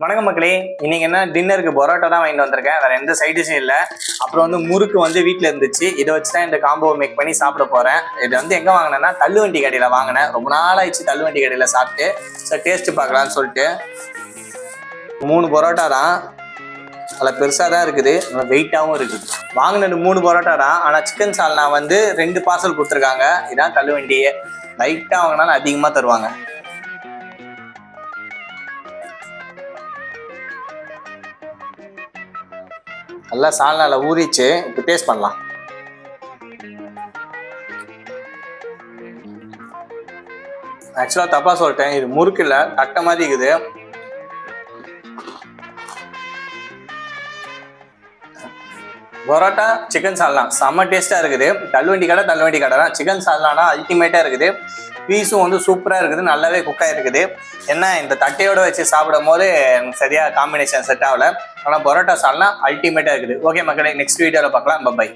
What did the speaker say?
வணக்கம் மக்களே. இன்னைக்கு என்ன டின்னருக்கு பரோட்டா தான் வாங்கிட்டு வந்திருக்கேன். வேற எந்த சைட் டிஷ்ஷும் இல்லை. அப்புறம் வந்து முறுக்கு வந்து வீட்டில் இருந்துச்சு. இதை வச்சு தான் இந்த காம்போ மேக் பண்ணி சாப்பிட போறேன். இது வந்து எங்க வாங்கினேன்னா தள்ளுவண்டி கடையில் வாங்கினேன். ரொம்ப நாள் ஆயிடுச்சு தள்ளுவண்டி கடையில் சாப்பிட்டு. சார் டேஸ்ட் பார்க்கலான்னு சொல்லிட்டு 3 பரோட்டா தான். அதில் பெருசாக தான் இருக்குது, நல்லா வெயிட்டாகவும் இருக்குது. வாங்கினது 3 பரோட்டா தான். ஆனால் சிக்கன் சால்னா வந்து 2 பார்சல் கொடுத்துருக்காங்க. இதான் தள்ளுவண்டியே. லைட்டாக வாங்கினாலும் அதிகமாக தருவாங்க. நல்லா சால்னால ஊறிச்சு. இப்போ டேஸ்ட் பண்ணலாம். ஆக்சுவலாக தப்பா சொல்லிட்டேன். இது முறுக்கு இல்லை, தட்டை மாதிரி இருக்குது. பரோட்டா சிக்கன் சால்னா செம்ம டேஸ்ட்டாக இருக்குது. தள்ளுவண்டி கடை தான். சிக்கன் சால்னானா அல்டிமேட்டாக இருக்குது. பீஸும் வந்து சூப்பராக இருக்குது, நல்லாவே குக்காக இருக்குது. என்ன இந்த தட்டையோடு வச்சு சாப்பிடும் போது சரியாக காம்பினேஷன் செட் ஆகலை. ஆனால் பரோட்டா சால்னா அல்டிமேட்டாக இருக்குது. ஓகே மக்களே, நெக்ஸ்ட் வீடியோவில் பார்க்கலாம். பை.